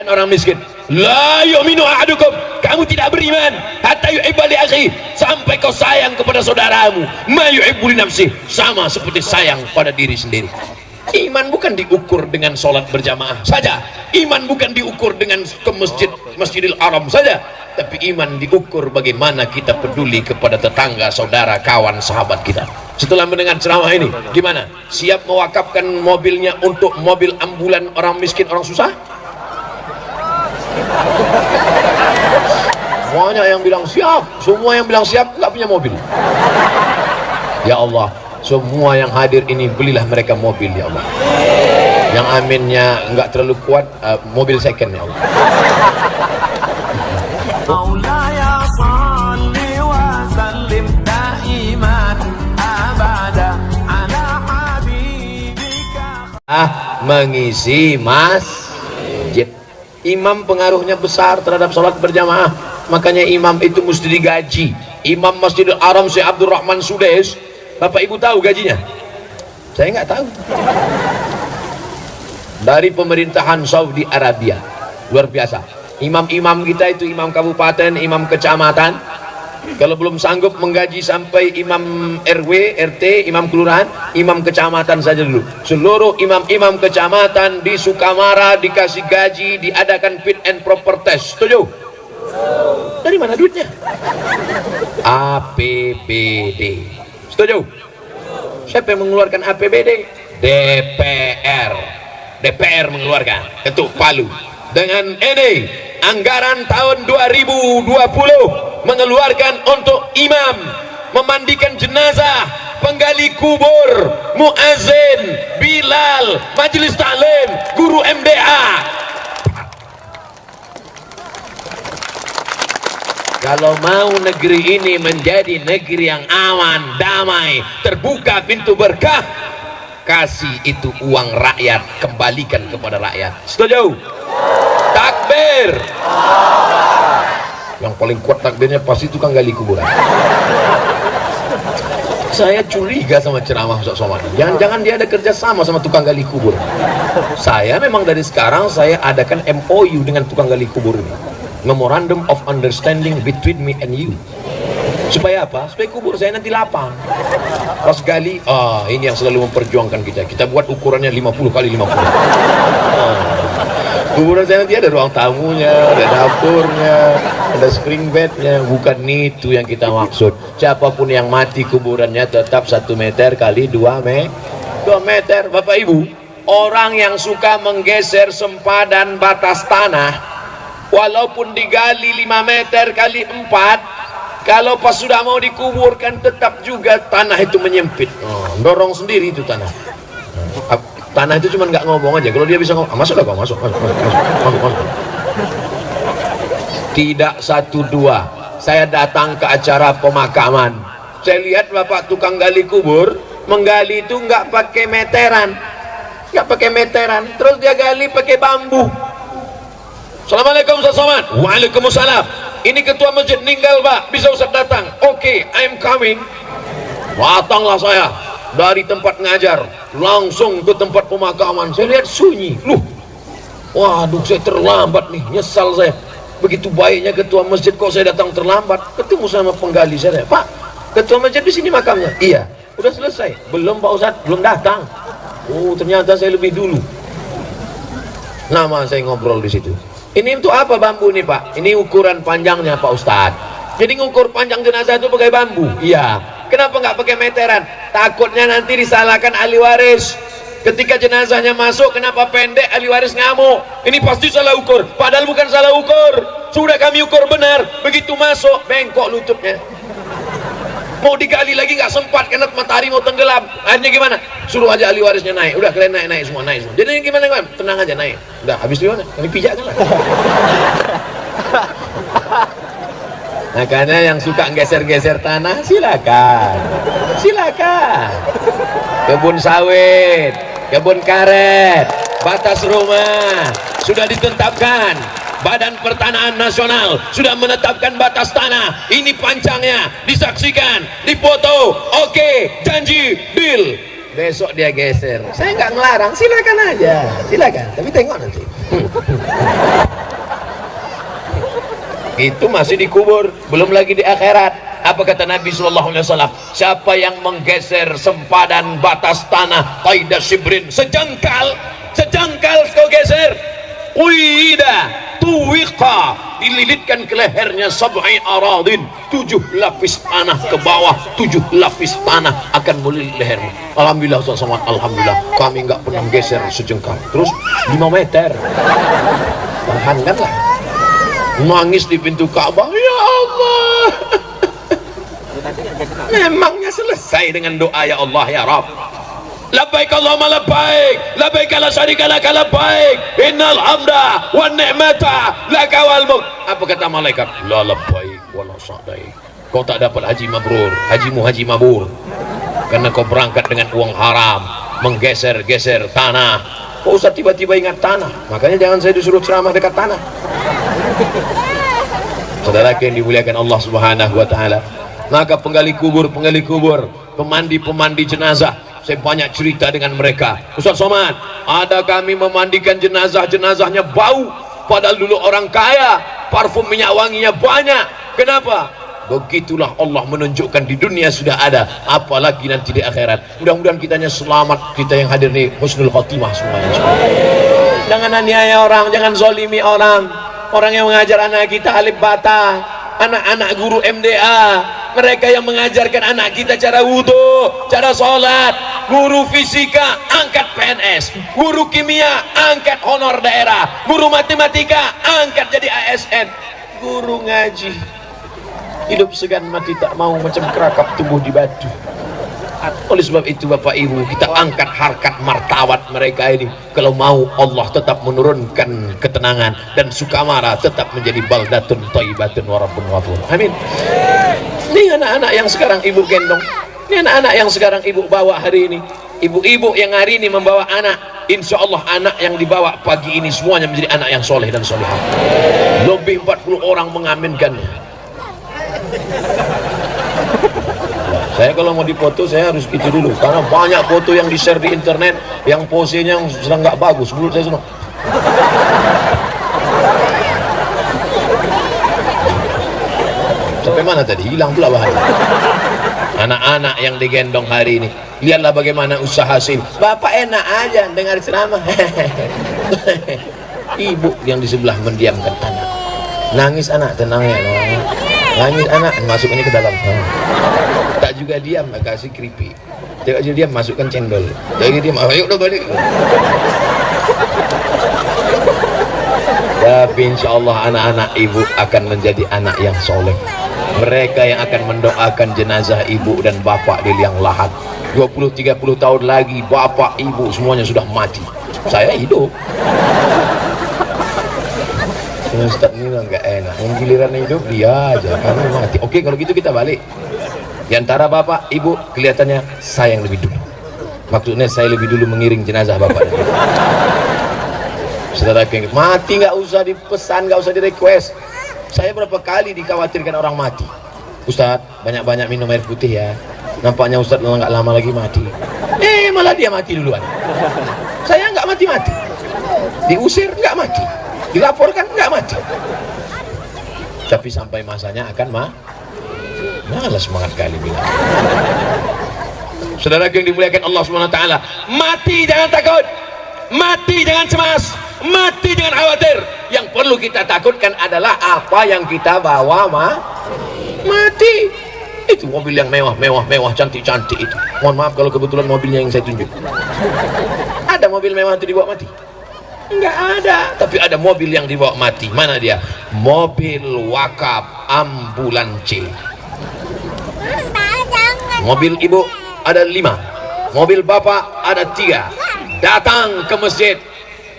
orang miskin. La yu'minu ahadukum, kamu tidak beriman hatta yuhibba li akhi, sampai kau sayang kepada saudaramu ma yuhibbu li nafsi, sama seperti sayang pada diri sendiri. Iman bukan diukur dengan sholat berjamaah saja, iman bukan diukur dengan ke Masjidil Haram saja, tapi iman diukur bagaimana kita peduli kepada tetangga, saudara, kawan, sahabat kita. Setelah mendengar ceramah ini, gimana? Siap mewakafkan mobilnya untuk mobil ambulan orang miskin, orang susah? Semuanya yang bilang siap, semua yang bilang siap nggak punya mobil. Ya Allah, semua yang hadir ini belilah mereka mobil ya Allah. Yang aminnya nggak terlalu kuat, mobil second ya Allah. Mengisi masjid. Imam pengaruhnya besar terhadap sholat berjamaah, makanya imam itu mesti digaji. Imam Masjidil Haram Syekh Abdul Rahman Sudais, Bapak Ibu tahu gajinya? Saya nggak tahu. Dari pemerintahan Saudi Arabia, luar biasa. Imam-imam kita itu imam kabupaten, imam kecamatan, kalau belum sanggup menggaji sampai imam RW, RT, imam kelurahan, imam kecamatan saja dulu. Seluruh imam-imam kecamatan di Sukamara dikasih gaji, diadakan fit and proper test. Setuju? Dari mana duitnya? APBD. Setuju? Siapa yang mengeluarkan APBD? DPR. DPR mengeluarkan, ketuk palu. Dengan ini anggaran tahun 2020 mengeluarkan untuk imam, memandikan jenazah, penggali kubur, muazin, bilal, majelis taklim, guru MDA. Kalau mau negeri ini menjadi negeri yang aman, damai, terbuka pintu berkah, kasih itu uang rakyat, kembalikan kepada rakyat. Setuju? Takbir. Yang paling kuat takbirnya pasti tukang gali kuburan. Saya curiga sama ceramah Ustaz Somad. Jangan-jangan dia ada kerja sama tukang gali kubur. Saya memang dari sekarang saya adakan MOU dengan tukang gali kubur ini, Memorandum of Understanding between me and you. Supaya apa? Supaya kubur saya nanti lapang. Pas gali, ini yang selalu memperjuangkan kita. Kita buat ukurannya 50 kali 50. Kuburan saya nanti ada ruang tamunya, ada dapurnya, ada spring bednya. Bukan itu yang kita maksud. Siapapun yang mati kuburannya tetap 1 meter kali 2 meter. Bapak Ibu, orang yang suka menggeser sempadan batas tanah, walaupun digali 5 meter kali 4, kalau pas sudah mau dikuburkan tetap juga tanah itu menyempit. Dorong sendiri itu tanah. Tanah itu cuma nggak ngomong aja. Kalau dia bisa ngomong, masuk. Tidak 1-2. Saya datang ke acara pemakaman. Saya lihat bapak tukang gali kubur menggali itu nggak pakai meteran, Terus dia gali pakai bambu. Assalamualaikum Ustaz Somad. Waalaikumsalam. Ini ketua masjid meninggal pak, bisa Ustaz datang? Oke, I'm coming. Datanglah saya dari tempat ngajar langsung ke tempat pemakaman. Saya lihat sunyi. Waduh, saya terlambat nih, nyesal saya. Begitu baiknya ketua masjid kok saya datang terlambat. Ketemu sama penggali saya, Pak, ketua masjid di sini makamnya? Iya. Udah selesai? Belum Pak Ustadz, belum datang. Oh, ternyata saya lebih dulu. Nama saya ngobrol di situ. Ini untuk apa bambu nih Pak? Ini ukuran panjangnya Pak Ustadz. Jadi ngukur panjang jenazah itu pakai bambu? Iya. Kenapa nggak pakai meteran? Takutnya nanti disalahkan ahli waris. Ketika jenazahnya masuk, kenapa pendek, ahli waris ngamuk. Ini pasti salah ukur. Padahal bukan salah ukur. Sudah kami ukur benar. Begitu masuk, bengkok lututnya. Mau digali lagi nggak sempat karena matahari mau tenggelam. Akhirnya gimana? Suruh aja ahli warisnya naik. Udah kalian naik semua. Jadi gimana kawan? Tenang aja naik. Udah habis di mana? Kami pijak kan lah. Makanya yang suka geser-geser tanah silakan. Kebun sawit, kebun karet, batas rumah sudah ditetapkan. Badan Pertanahan Nasional sudah menetapkan batas tanah. Ini panjangnya, disaksikan, dipoto. Oke, janji, deal. Besok dia geser. Saya nggak ngelarang, silakan aja, silakan. Tapi tengok nanti. itu masih dikubur, belum lagi di akhirat. Apa kata Nabi SAW? Siapa yang menggeser sempadan batas tanah qaida shibrin, sejengkal kau geser, uida tuwiqa, dililitkan ke lehernya sab'i aradin, 7 lapis tanah ke bawah, 7 lapis tanah akan melilit lehermu. Alhamdulillah Ustaz Somad, alhamdulillah kami enggak pernah geser sejengkal. Terus 5 meter tahankanlah, nangis di pintu Ka'bah, ya Allah. Memangnya selesai dengan doa ya Allah ya Rabb? Labbaik Allahumma labbaik, labbaik la syarika laka labbaik, innal hamda wan ni'mata laka wal mulk. Apa kata malaikat? La labbaik wa la sa'daik. Kau tak dapat haji mabrur, hajimu haji mabur, karena kau berangkat dengan uang haram, menggeser-geser tanah. Kok Ustaz tiba-tiba ingat tanah? Makanya jangan saya disuruh ceramah dekat tanah. Saudara yang dimuliakan Allah Subhanahu wa taala, maka penggali kubur, pemandi jenazah, saya banyak cerita dengan mereka. Ustaz Somad, ada kami memandikan jenazahnya bau, padahal dulu orang kaya, parfum minyak wanginya banyak. Kenapa? Begitulah Allah menunjukkan di dunia sudah ada, apalagi nanti di akhirat. Mudah-mudahan kitanya selamat, kita yang hadir nih husnul khotimah semuanya. Jangan aniaya orang, jangan zolimi orang yang mengajar anak kita alif bata, anak-anak guru MDA, mereka yang mengajarkan anak kita cara wudhu, cara sholat, guru fisika angkat PNS, guru kimia angkat honor daerah, guru matematika angkat jadi ASN, guru ngaji hidup segan mati tak mau macam kerakap tumbuh di batu. Oleh sebab itu Bapak Ibu, kita angkat harkat martabat mereka ini. Kalau mau Allah tetap menurunkan ketenangan, dan Sukamara tetap menjadi baldatun thayyibatun wa rabbun ghafur. Amin. Ini anak-anak yang sekarang ibu gendong, ini anak-anak yang sekarang ibu bawa hari ini, ibu-ibu yang hari ini membawa anak, insya Allah anak yang dibawa pagi ini semuanya menjadi anak yang soleh dan solehah. Lebih 40 orang mengaminkannya. Saya kalau mau dipoto saya harus itu dulu, karena banyak foto yang di-share di internet yang posenya yang sedang nggak bagus. Menurut saya senang. Sampai mana tadi? Hilang pula bahan. Anak-anak yang digendong hari ini, lihatlah bagaimana usaha sih. Bapak enak aja dengar ceramah. Ibu yang di sebelah mendiamkan anak. Nangis anak, tenang ya. Nangis anak, masuk ini ke dalam. Tak juga diam, kasih keripik. Tak juga diam, masukkan cendol. Tak juga diam, ayo udah balik. Tapi insya Allah anak-anak ibu akan menjadi anak yang soleh. Mereka yang akan mendoakan jenazah ibu dan bapak di liang lahat. 20-30 tahun lagi bapak ibu semuanya sudah mati, saya hidup. Ustaz ini nggak enak, yang giliran hidup dia aja, kami mati. Oke, kalau gitu kita balik. Di antara bapak ibu kelihatannya saya yang lebih dulu, maksudnya saya lebih dulu mengiring jenazah bapak. Saudara yang mati nggak usah dipesan, nggak usah di request. Saya berapa kali dikhawatirkan orang mati, Ustaz banyak-banyak minum air putih ya, nampaknya Ustaz nggak lama lagi mati. Malah dia mati duluan. Saya nggak mati-mati, diusir nggak mati, dilaporkan nggak mati, tapi sampai masanya akan malah semangat kali bilang. Saudara yang dimuliakan Allah SWT, mati jangan takut, mati jangan cemas, mati jangan khawatir. Yang perlu kita takutkan adalah apa yang kita bawa mati. Itu mobil yang mewah, cantik-cantik itu. Mohon maaf kalau kebetulan mobilnya yang saya tunjuk. Ada mobil mewah itu dibawa mati? Enggak ada. Tapi ada mobil yang dibawa mati. Mana dia? Mobil wakaf ambulans. Mobil ibu ada 5, mobil bapak ada 3. Datang ke masjid,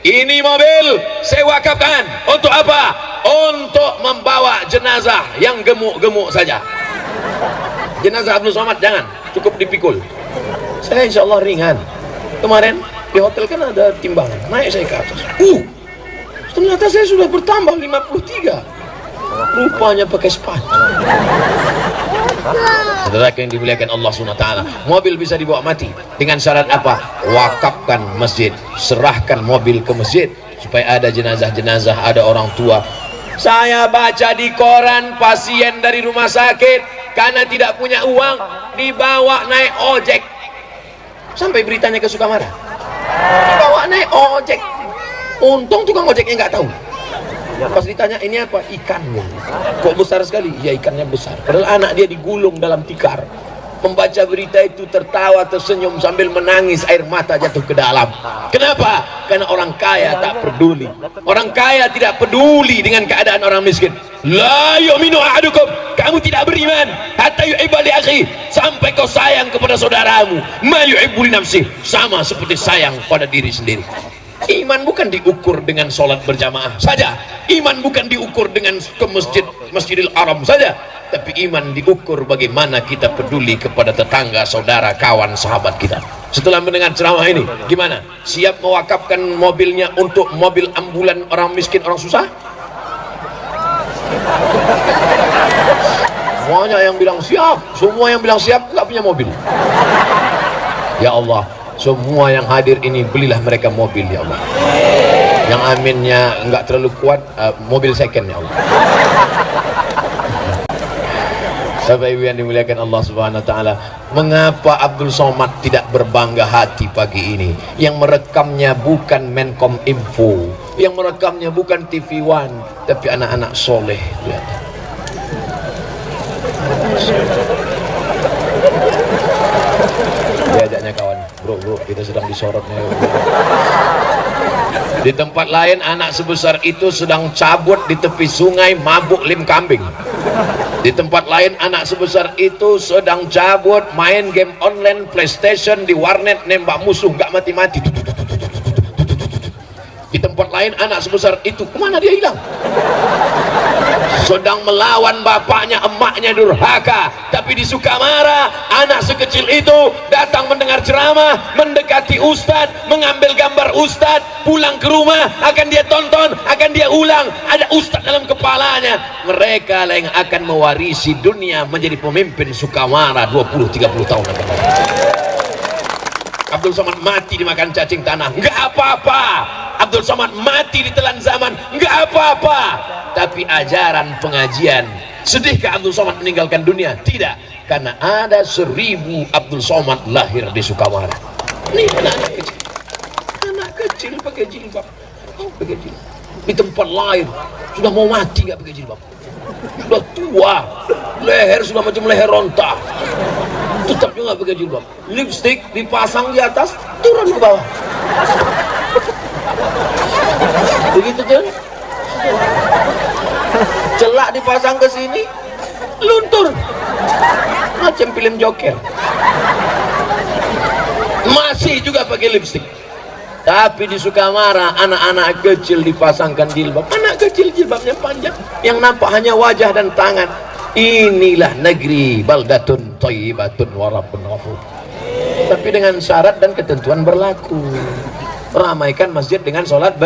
ini mobil saya wakafkan. Untuk apa? Untuk membawa jenazah yang gemuk-gemuk saja. Jenazah Abdul Somad jangan, cukup dipikul. Saya insya Allah ringan. Kemarin di hotel kan ada timbangan, naik saya ke atas. Ternyata saya sudah bertambah 53. Rupanya pakai sepatu. Saudara yang dimuliakan Allah SWT, mobil bisa dibawa mati dengan syarat apa? Wakafkan masjid, serahkan mobil ke masjid supaya ada jenazah-jenazah, ada orang tua Saya baca di koran pasien dari rumah sakit karena tidak punya uang dibawa naik ojek. Sampai beritanya ke Sukamara. Dibawa naik ojek. Untung tukang ojeknya nggak tahu. Pas ditanya ini apa? Ikannya. Kok besar sekali? Ya ikannya besar. Padahal anak dia digulung dalam tikar. Membaca berita itu tertawa tersenyum sambil menangis, air mata jatuh ke dalam. Kenapa? Karena orang kaya tak peduli. Orang kaya tidak peduli dengan keadaan orang miskin. La yu'minu ahadukum, kamu tidak beriman hatta yuhibba li akhi, sampai kau sayang kepada saudaramu ma yuhibbu li nafsi, sama seperti sayang pada diri sendiri. Iman bukan diukur dengan sholat berjamaah saja. Iman bukan diukur dengan ke Masjidil Haram saja. Tapi iman diukur bagaimana kita peduli kepada tetangga, saudara, kawan, sahabat kita. Setelah mendengar ceramah ini, gimana? Siap mewakafkan mobilnya untuk mobil ambulan orang miskin, orang susah? Semuanya yang bilang siap. Semua yang bilang siap nggak punya mobil. Ya Allah, semua yang hadir ini belilah mereka mobil, ya Allah. Yang aminnya nggak terlalu kuat, mobil second, ya Allah. Bapak Ibu yang dimuliakan Allah Subhanahu wa taala, mengapa Abdul Somad tidak berbangga hati pagi ini? Yang merekamnya bukan Menkom Info, yang merekamnya bukan TV One, tapi anak-anak soleh. Lihat. Diajaknya kawan, bro, kita sedang disorotnya. Di tempat lain anak sebesar itu sedang cabut di tepi sungai mabuk lim kambing. Di tempat lain anak sebesar itu sedang cabut main game online PlayStation di warnet, nembak musuh nggak mati-mati. Di tempat lain anak sebesar itu kemana dia hilang? Sedang melawan bapaknya, emaknya durhaka. Tapi di Sukamara anak sekecil itu datang mendengar ceramah, mendekati ustadz, mengambil gambar ustadz, pulang ke rumah akan dia tonton, akan dia ulang. Ada ustadz dalam kepalanya. Mereka yang akan mewarisi dunia menjadi pemimpin Sukamara 20-30 tahun akan datang. Abdul Somad mati dimakan cacing tanah, nggak apa-apa. Abdul Somad mati ditelan zaman, nggak apa-apa. Tapi ajaran pengajian, sedihkah Abdul Somad meninggalkan dunia? Tidak, karena ada 1000 Abdul Somad lahir di Sukamara. Ini anak kecil pakai jilbab, pakai jilbab. Di tempat lain sudah mau mati nggak pakai jilbab, sudah tua, leher sudah macam leher ronta, tetap juga nggak pakai jilbab. Lipstick dipasang di atas, turun ke bawah. Begitu tuh. Celak dipasang ke sini, luntur. Macam film Joker. Masih juga pakai lipstick. Tapi di Sukamara anak-anak kecil dipasangkan jilbab. Anak kecil jilbabnya panjang, yang nampak hanya wajah dan tangan. Inilah negeri baldatun thayyibatun wa rabbun ghafur. Tapi dengan syarat dan ketentuan berlaku. Ramaikan masjid dengan sholat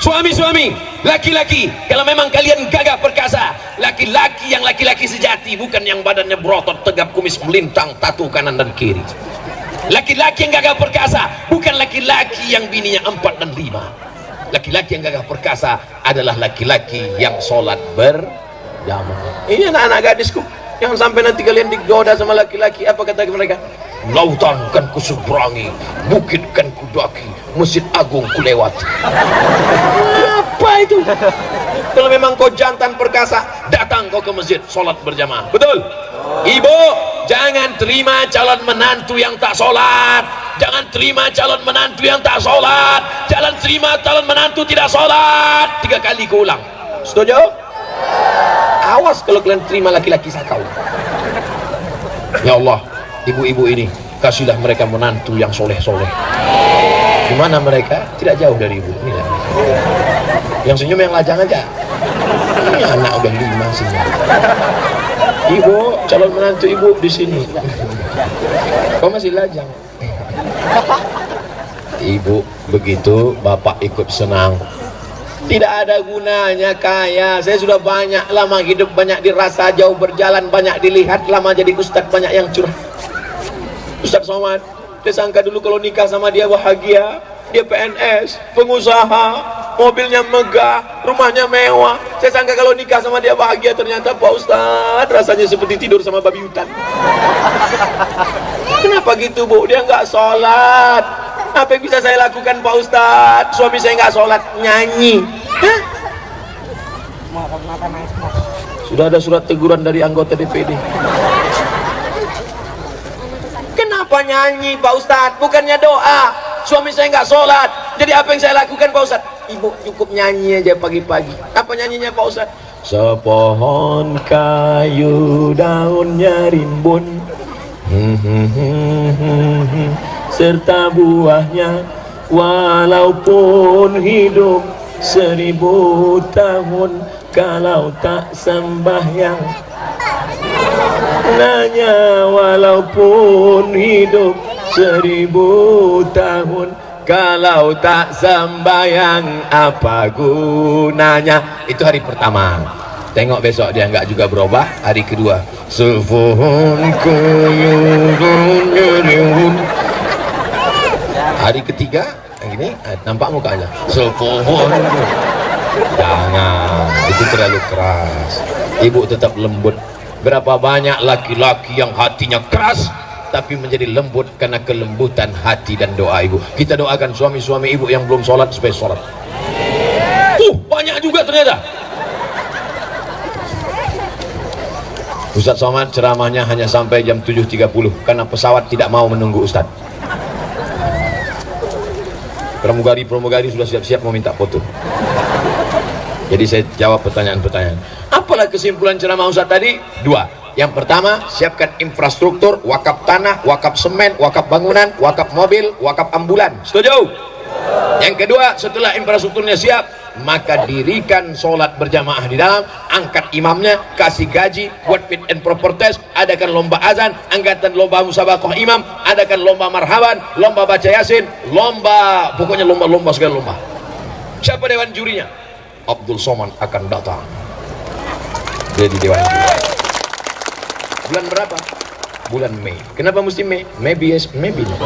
Suami-suami, laki-laki, kalau memang kalian gagah perkasa, laki-laki yang laki-laki sejati, bukan yang badannya berotot, tegap, kumis melintang, tatu kanan dan kiri. Laki-laki yang gagah perkasa bukan laki-laki yang bininya 4 dan 5. Laki-laki yang gagah perkasa adalah laki-laki yang sholat berjamaah. Ini anak-anak gadisku yang sampai nanti kalian digoda sama laki-laki, apa kata mereka? Lautan kan kuseberangi, bukit kan kudaki, Masjid Agung kulewati. Apa itu? Kalau memang kau jantan perkasa, datang kau ke masjid, sholat berjamaah. Betul? Ibu, jangan terima calon menantu yang tak sholat. Jangan terima calon menantu yang tak sholat. Jangan terima calon menantu tidak sholat. 3 kali keulang. Setuju? Awas kalau kalian terima laki-laki sakau. Ya Allah, ibu-ibu ini kasihlah mereka menantu yang soleh-soleh. Di mana mereka? Tidak jauh dari ibu. Ini yang senyum yang lajang aja. Ini anak udah 5 senyum. Ibu, calon menantu ibu di sini. Kau masih lajang. Ibu begitu, bapak ikut senang. Tidak ada gunanya kaya. Saya sudah banyak lama hidup, banyak dirasa, jauh berjalan, banyak dilihat, lama jadi ustadz, banyak yang curhat. Ustadz Somad, dia sangka dulu kalau nikah sama dia bahagia. dia PNS, pengusaha, mobilnya megah, rumahnya mewah. Saya sangka kalau nikah sama dia bahagia, ternyata Pak Ustadz rasanya seperti tidur sama babi hutan. Kenapa gitu Bu? Dia nggak sholat. Apa yang bisa saya lakukan Pak Ustadz? Suami saya nggak sholat, nyanyi. Hah? Sudah ada surat teguran dari anggota DPD. Kenapa nyanyi Pak Ustadz? Bukannya doa. Suami saya nggak sholat. Jadi apa yang saya lakukan Pak Ustadz? Ibu cukup nyanyi aja pagi-pagi. Apa nyanyinya Pak Ustadz? Sepohon kayu daunnya rimbun, serta buahnya walaupun hidup 1000 tahun, kalau tak sembahyang nanya, walaupun hidup 1000 tahun, kalau tak sembahyang apa gunanya. Itu hari pertama. Tengok besok dia enggak juga berubah. Hari kedua, hari ketiga ini nampak mukanya sepohon. Jangan, itu terlalu keras. Ibu tetap lembut. Berapa banyak laki-laki yang hatinya keras tapi menjadi lembut karena kelembutan hati dan doa ibu. Kita doakan suami-suami ibu yang belum sholat supaya sholat. Banyak juga ternyata. Ustadz Somad ceramahnya hanya sampai jam 7.30 karena pesawat tidak mau menunggu Ustadz. Pramugari sudah siap-siap mau minta foto. Jadi saya jawab pertanyaan-pertanyaan. Apalah kesimpulan ceramah Ustadz tadi? 2. Yang pertama, siapkan infrastruktur, wakaf tanah, wakaf semen, wakaf bangunan, wakaf mobil, wakaf ambulan. Setuju? Yang kedua, setelah infrastrukturnya siap, maka dirikan sholat berjamaah di dalam, angkat imamnya, kasih gaji, buat fit and proper test, adakan lomba azan, angkatan lomba musabaqah imam, adakan lomba marhaban, lomba baca yasin, lomba, pokoknya lomba-lomba segala lomba. Siapa dewan jurinya? Abdul Somad akan datang jadi dewan juri. Bulan berapa? Bulan Mei. Kenapa mesti Mei? Maybe yes, maybe no.